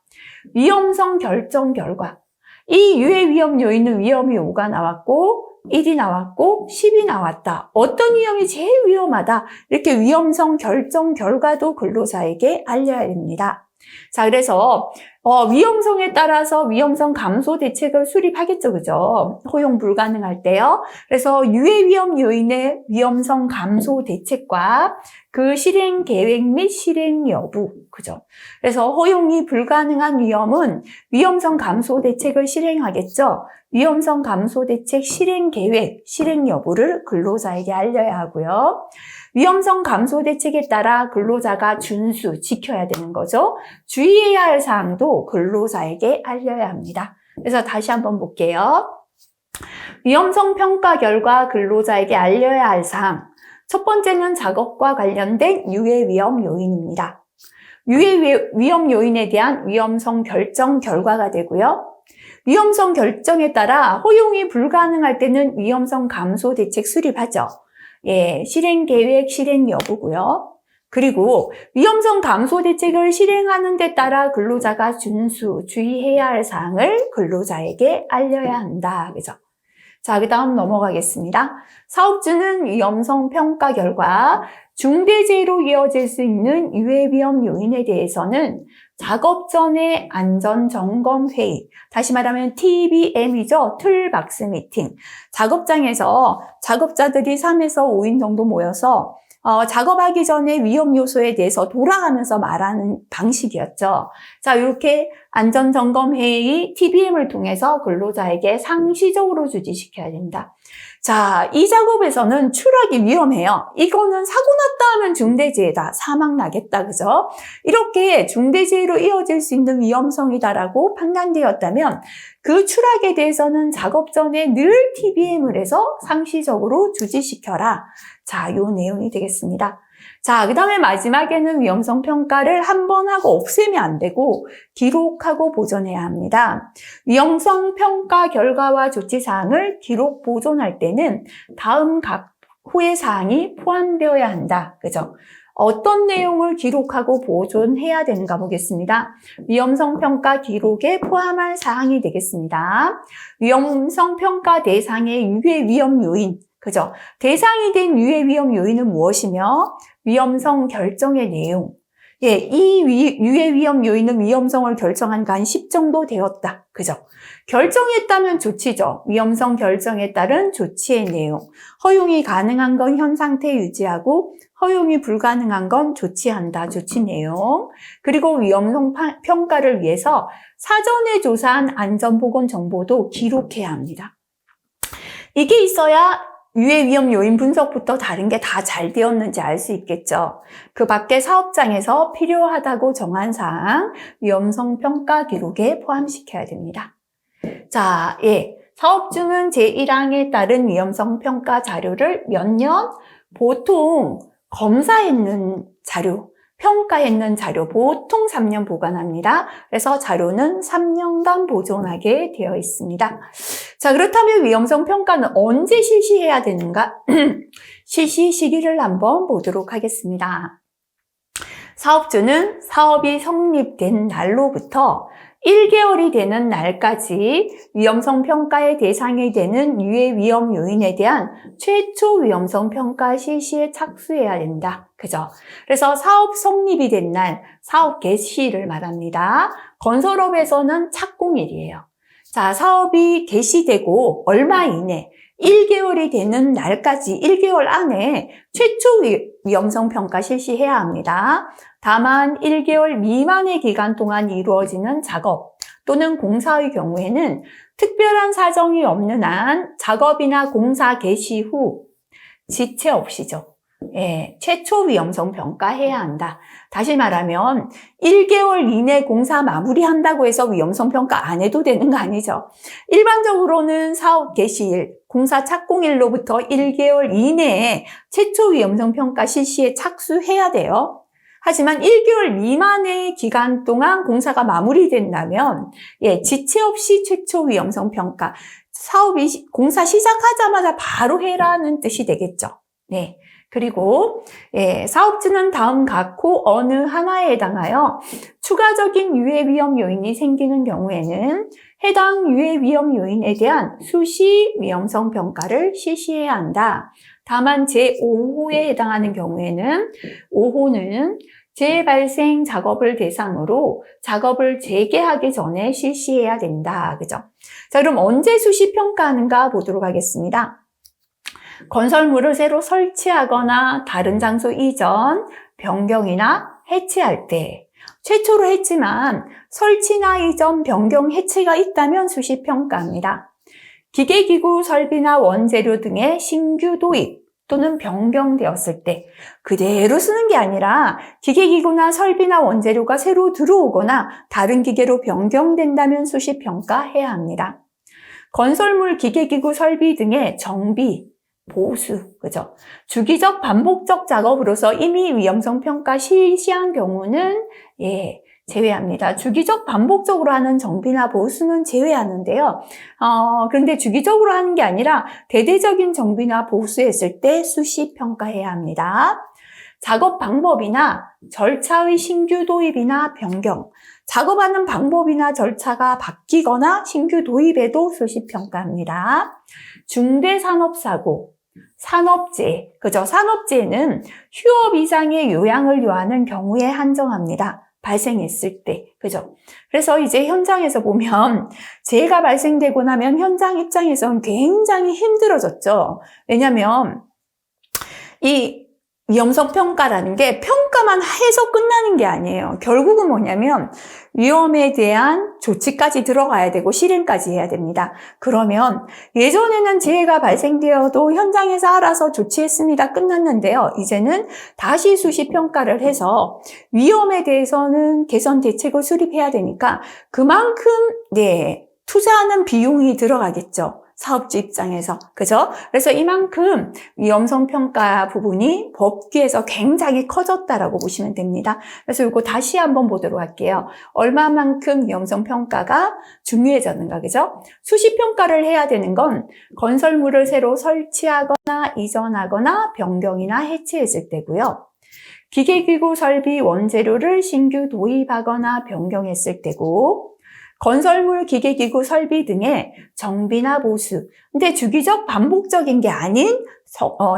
위험성 결정 결과. 이 유해 위험 요인은 위험이 5가 나왔고 1이 나왔고 10이 나왔다. 어떤 위험이 제일 위험하다. 이렇게 위험성 결정 결과도 근로자에게 알려야 됩니다. 자, 그래서 위험성에 따라서 위험성 감소 대책을 수립하겠죠, 그죠? 허용 불가능할 때요. 그래서 유해 위험 요인의 위험성 감소 대책과 그 실행 계획 및 실행 여부, 그죠? 그래서 허용이 불가능한 위험은 위험성 감소 대책을 실행하겠죠. 위험성 감소 대책 실행 계획, 실행 여부를 근로자에게 알려야 하고요. 위험성 감소 대책에 따라 근로자가 지켜야 되는 거죠. 주의해야 할 사항도 근로자에게 알려야 합니다. 그래서 다시 한번 볼게요. 위험성 평가 결과 근로자에게 알려야 할 사항. 첫 번째는 작업과 관련된 유해 위험 요인입니다. 유해 위험 요인에 대한 위험성 결정 결과가 되고요. 위험성 결정에 따라 허용이 불가능할 때는 위험성 감소 대책 수립하죠. 예, 실행 계획, 실행 여부고요. 그리고 위험성 감소 대책을 실행하는 데 따라 근로자가 주의해야 할 사항을 근로자에게 알려야 한다. 그죠? 자, 그 다음 넘어가겠습니다. 사업주는 위험성 평가 결과 중대재해로 이어질 수 있는 유해 위험 요인에 대해서는 작업 전에 안전점검회의, 다시 말하면 TBM이죠. 툴박스 미팅. 작업장에서 작업자들이 3에서 5인 정도 모여서 작업하기 전에 위험 요소에 대해서 돌아가면서 말하는 방식이었죠. 자, 이렇게 안전점검회의 TBM을 통해서 근로자에게 상시적으로 주지시켜야 된다. 자, 이 작업에서는 추락이 위험해요. 이거는 사고 났다 하면 중대재해다. 사망 나겠다. 그죠? 이렇게 중대재해로 이어질 수 있는 위험성이다라고 판단되었다면 그 추락에 대해서는 작업 전에 늘 TBM을 해서 상시적으로 주지시켜라. 자, 요 내용이 되겠습니다. 자, 그 다음에 마지막에는 위험성 평가를 한 번 하고 없애면 안 되고 기록하고 보존해야 합니다. 위험성 평가 결과와 조치 사항을 기록 보존할 때는 다음 각 후의 사항이 포함되어야 한다. 그죠? 어떤 내용을 기록하고 보존해야 되는가 보겠습니다. 위험성 평가 기록에 포함할 사항이 되겠습니다. 위험성 평가 대상의 유해 위험 요인. 그죠? 대상이 된 유해 위험 요인은 무엇이며 위험성 결정의 내용. 예, 이 유해 위험 요인은 위험성을 결정한 간시 정도 되었다. 그죠? 결정했다면 조치죠. 위험성 결정에 따른 조치의 내용. 허용이 가능한 건 현 상태 유지하고 허용이 불가능한 건 조치한다. 조치 내용. 그리고 위험성 평가를 위해서 사전에 조사한 안전보건 정보도 기록해야 합니다. 이게 있어야 유해 위험 요인 분석부터 다른 게 다 잘 되었는지 알 수 있겠죠. 그 밖에 사업장에서 필요하다고 정한 사항, 위험성 평가 기록에 포함시켜야 됩니다. 자, 예. 사업 중은 제1항에 따른 위험성 평가 자료를 몇 년? 보통 검사했는 자료, 평가했는 자료, 보통 3년 보관합니다. 그래서 자료는 3년간 보존하게 되어 있습니다. 자, 그렇다면 위험성 평가는 언제 실시해야 되는가? 실시 시기를 한번 보도록 하겠습니다. 사업주는 사업이 성립된 날로부터 1개월이 되는 날까지 위험성 평가의 대상이 되는 유해 위험 요인에 대한 최초 위험성 평가 실시에 착수해야 된다. 그죠? 그래서 사업 성립이 된 날, 사업 개시를 말합니다. 건설업에서는 착공일이에요. 자, 사업이 개시되고 얼마 이내 1개월이 되는 날까지 1개월 안에 최초 위험성 평가 실시해야 합니다. 다만 1개월 미만의 기간 동안 이루어지는 작업 또는 공사의 경우에는 특별한 사정이 없는 한 작업이나 공사 개시 후 지체 없이죠. 예, 최초 위험성 평가해야 한다. 다시 말하면 1개월 이내 공사 마무리한다고 해서 위험성 평가 안 해도 되는 거 아니죠. 일반적으로는 사업 개시일, 공사 착공일로부터 1개월 이내에 최초 위험성 평가 실시에 착수해야 돼요. 하지만 1개월 미만의 기간 동안 공사가 마무리된다면 예, 지체 없이 최초 위험성 평가, 사업이 공사 시작하자마자 바로 해라는 뜻이 되겠죠. 네. 그리고 예, 사업주는 다음 각호 어느 하나에 해당하여 추가적인 유해 위험 요인이 생기는 경우에는 해당 유해 위험 요인에 대한 수시 위험성 평가를 실시해야 한다. 다만 제5호에 해당하는 경우에는 5호는 재발생 작업을 대상으로 작업을 재개하기 전에 실시해야 된다. 그죠? 자, 그럼 언제 수시 평가하는가 보도록 하겠습니다. 건설물을 새로 설치하거나 다른 장소 이전, 변경이나 해체할 때 최초로 했지만 설치나 이전, 변경, 해체가 있다면 수시 평가합니다. 기계기구, 설비나 원재료 등의 신규 도입 또는 변경되었을 때 그대로 쓰는 게 아니라 기계기구나 설비나 원재료가 새로 들어오거나 다른 기계로 변경된다면 수시 평가해야 합니다. 건설물, 기계기구, 설비 등의 정비, 보수, 그죠? 주기적 반복적 작업으로서 이미 위험성 평가 실시한 경우는 예, 제외합니다. 주기적 반복적으로 하는 정비나 보수는 제외하는데요. 그런데 주기적으로 하는 게 아니라 대대적인 정비나 보수했을 때 수시 평가해야 합니다. 작업 방법이나 절차의 신규 도입이나 변경, 작업하는 방법이나 절차가 바뀌거나 신규 도입에도 수시 평가합니다. 중대산업사고, 산업재해, 그죠? 산업재해는 휴업 이상의 요양을 요하는 경우에 한정합니다. 발생했을 때, 그죠? 그래서 이제 현장에서 보면 재해가 발생되고 나면 현장 입장에서는 굉장히 힘들어졌죠. 왜냐면 이 위험성 평가라는 게 평가만 해서 끝나는 게 아니에요. 결국은 뭐냐면 위험에 대한 조치까지 들어가야 되고 실행까지 해야 됩니다. 그러면 예전에는 재해가 발생되어도 현장에서 알아서 조치했습니다. 끝났는데요. 이제는 다시 수시 평가를 해서 위험에 대해서는 개선 대책을 수립해야 되니까 그만큼 투자하는 비용이 들어가겠죠. 사업주 입장에서. 그죠? 그래서 이만큼 위험성 평가 부분이 법규에서 굉장히 커졌다라고 보시면 됩니다. 그래서 이거 다시 한번 보도록 할게요. 얼마만큼 위험성 평가가 중요해졌는가, 그죠? 수시 평가를 해야 되는 건 건설물을 새로 설치하거나 이전하거나 변경이나 해체했을 때고요. 기계기구 설비 원재료를 신규 도입하거나 변경했을 때고, 건설물, 기계기구, 설비 등의 정비나 보수. 근데 주기적 반복적인 게 아닌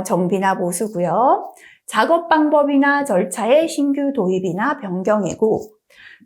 정비나 보수고요. 작업 방법이나 절차의 신규 도입이나 변경이고,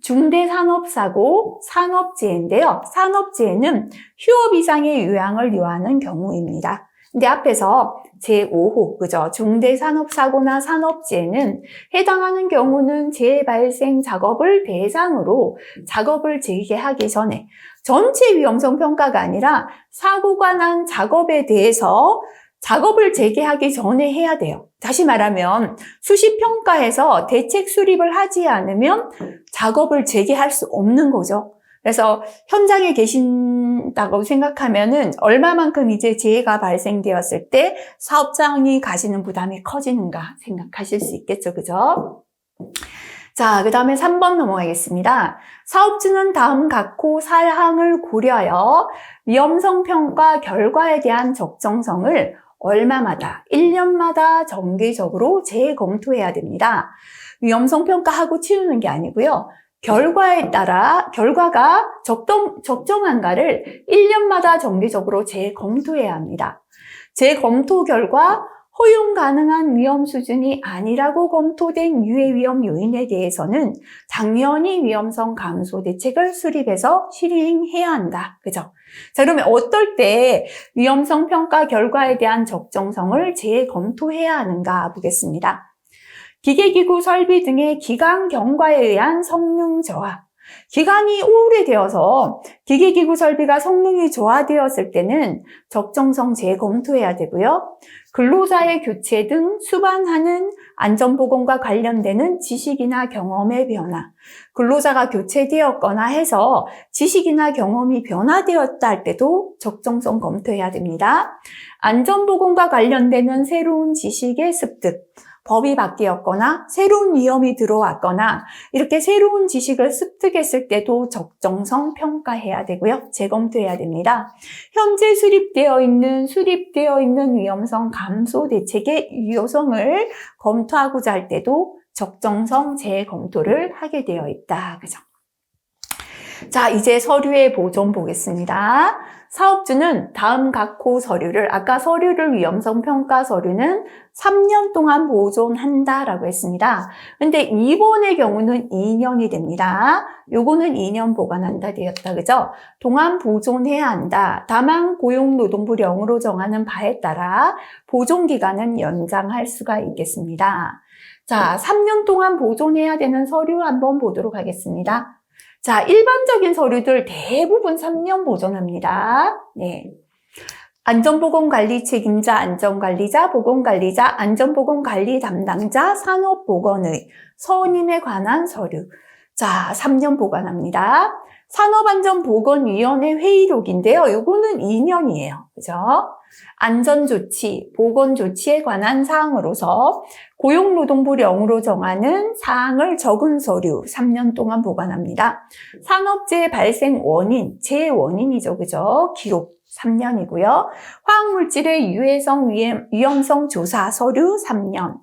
중대산업사고, 산업재해인데요. 산업재해는 휴업 이상의 요양을 요하는 경우입니다. 근데 앞에서 제5호, 그죠? 중대산업사고나 산업재해는 해당하는 경우는 재해 발생 작업을 대상으로 작업을 재개하기 전에 전체 위험성 평가가 아니라 사고가 난 작업에 대해서 작업을 재개하기 전에 해야 돼요. 다시 말하면 수시 평가에서 대책 수립을 하지 않으면 작업을 재개할 수 없는 거죠. 그래서 현장에 계신다고 생각하면은 얼마만큼 이제 재해가 발생되었을 때 사업장이 가시는 부담이 커지는가 생각하실 수 있겠죠. 그죠? 자, 그 다음에 3번 넘어가겠습니다. 사업주는 다음 각호 사항을 고려하여 위험성 평가 결과에 대한 적정성을 얼마마다, 1년마다 정기적으로 재검토해야 됩니다. 위험성 평가하고 치우는 게 아니고요. 결과에 따라 결과가 적정한가를 1년마다 정기적으로 재검토해야 합니다. 재검토 결과 허용 가능한 위험 수준이 아니라고 검토된 유해 위험 요인에 대해서는 당연히 위험성 감소 대책을 수립해서 실행해야 한다. 그죠? 자, 그러면 어떨 때 위험성 평가 결과에 대한 적정성을 재검토해야 하는가 보겠습니다. 기계기구 설비 등의 기간 경과에 의한 성능 저하. 기간이 오래되어서 기계기구 설비가 성능이 저하되었을 때는 적정성 재검토해야 되고요. 근로자의 교체 등 수반하는 안전보건과 관련되는 지식이나 경험의 변화. 근로자가 교체되었거나 해서 지식이나 경험이 변화되었다 할 때도 적정성 검토해야 됩니다. 안전보건과 관련되는 새로운 지식의 습득. 법이 바뀌었거나 새로운 위험이 들어왔거나 이렇게 새로운 지식을 습득했을 때도 적정성 평가해야 되고요. 재검토해야 됩니다. 현재 수립되어 있는 위험성 감소 대책의 유효성을 검토하고자 할 때도 적정성 재검토를 하게 되어 있다. 그죠? 자, 이제 서류의 보존 보겠습니다. 사업주는 다음 각호 서류를, 아까 서류를 위험성 평가 서류는 3년 동안 보존한다라고 했습니다. 근데 이번의 경우는 2년이 됩니다. 요거는 2년 보관한다 되었다. 그죠? 동안 보존해야 한다. 다만 고용노동부령으로 정하는 바에 따라 보존 기간은 연장할 수가 있겠습니다. 자, 3년 동안 보존해야 되는 서류 한번 보도록 하겠습니다. 자, 일반적인 서류들 대부분 3년 보존합니다. 네. 안전보건관리 책임자, 안전관리자, 보건관리자, 안전보건관리 담당자, 산업보건의, 선임에 관한 서류. 자, 3년 보관합니다. 산업안전보건위원회 회의록인데요. 요거는 2년이에요. 그죠? 안전조치, 보건조치에 관한 사항으로서 고용노동부령으로 정하는 사항을 적은 서류 3년 동안 보관합니다. 산업재해 발생 원인, 재해 원인이죠. 그죠? 기록 3년이고요. 화학물질의 유해성, 위험성 조사 서류 3년,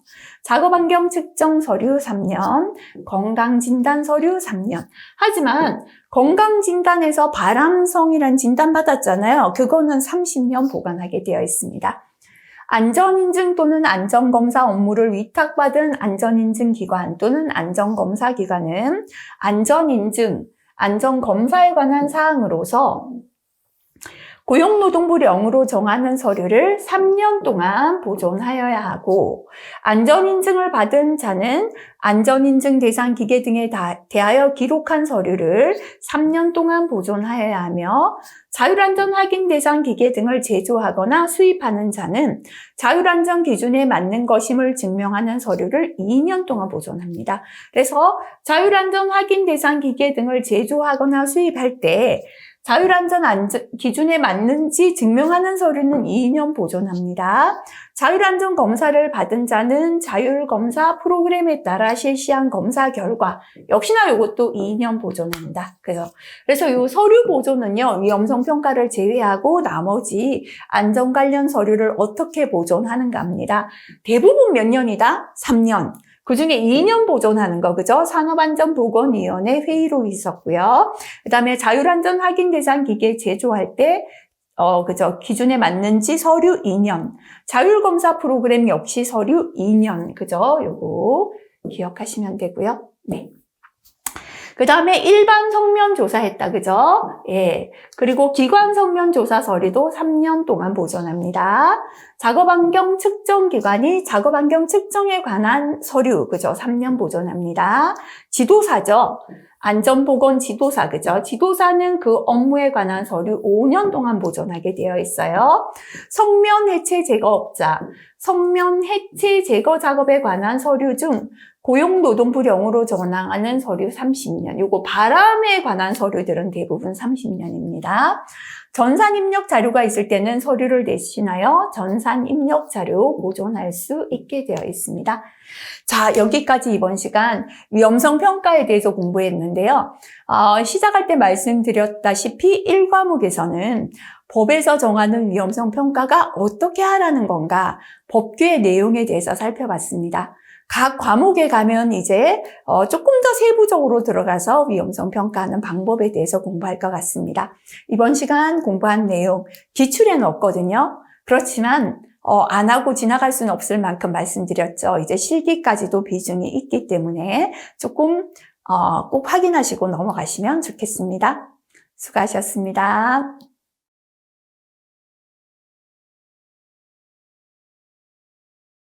작업환경 측정 서류 3년, 건강진단 서류 3년. 하지만 건강진단에서 발암성이란 진단 받았잖아요. 그거는 30년 보관하게 되어 있습니다. 안전인증 또는 안전검사 업무를 위탁받은 안전인증기관 또는 안전검사기관은 안전인증, 안전검사에 관한 사항으로서 고용노동부령으로 정하는 서류를 3년 동안 보존하여야 하고, 안전인증을 받은 자는 안전인증 대상 기계 등에 대하여 기록한 서류를 3년 동안 보존하여야 하며, 자율안전 확인 대상 기계 등을 제조하거나 수입하는 자는 자율안전 기준에 맞는 것임을 증명하는 서류를 2년 동안 보존합니다. 그래서 자율안전 확인 대상 기계 등을 제조하거나 수입할 때 자율안전 기준에 맞는지 증명하는 서류는 2년 보존합니다. 자율안전 검사를 받은 자는 자율검사 프로그램에 따라 실시한 검사 결과 역시나 이것도 2년 보존합니다. 그래서 이 서류 보존은요, 위험성 평가를 제외하고 나머지 안전 관련 서류를 어떻게 보존하는가 합니다. 대부분 몇 년이다? 3년. 그 중에 2년 보존하는 거, 그죠? 산업안전보건위원회 회의로 있었고요. 그 다음에 자율안전 확인 대상 기계 제조할 때, 그죠? 기준에 맞는지 서류 2년. 자율검사 프로그램 역시 서류 2년. 그죠? 요거 기억하시면 되고요. 네. 그 다음에 일반 성면 조사했다. 그죠? 예. 그리고 기관 성면 조사 서류도 3년 동안 보존합니다. 작업환경 측정 기관이 작업환경 측정에 관한 서류, 그죠? 3년 보존합니다. 지도사죠. 안전보건 지도사, 그죠? 지도사는 그 업무에 관한 서류 5년 동안 보존하게 되어 있어요. 성면 해체 제거업자, 성면 해체 제거 작업에 관한 서류 중 고용노동부령으로 전항하는 서류 30년. 요거 바람에 관한 서류들은 대부분 30년입니다. 전산 입력 자료가 있을 때는 서류를 대신하여 전산 입력 자료 보존할 수 있게 되어 있습니다. 자, 여기까지 이번 시간 위험성 평가에 대해서 공부했는데요. 시작할 때 말씀드렸다시피 1과목에서는 법에서 정하는 위험성 평가가 어떻게 하라는 건가, 법규의 내용에 대해서 살펴봤습니다. 각 과목에 가면 이제 조금 더 세부적으로 들어가서 위험성 평가하는 방법에 대해서 공부할 것 같습니다. 이번 시간 공부한 내용 기출에는 없거든요. 그렇지만 안 하고 지나갈 수는 없을 만큼 말씀드렸죠. 이제 실기까지도 비중이 있기 때문에 조금 꼭 확인하시고 넘어가시면 좋겠습니다. 수고하셨습니다.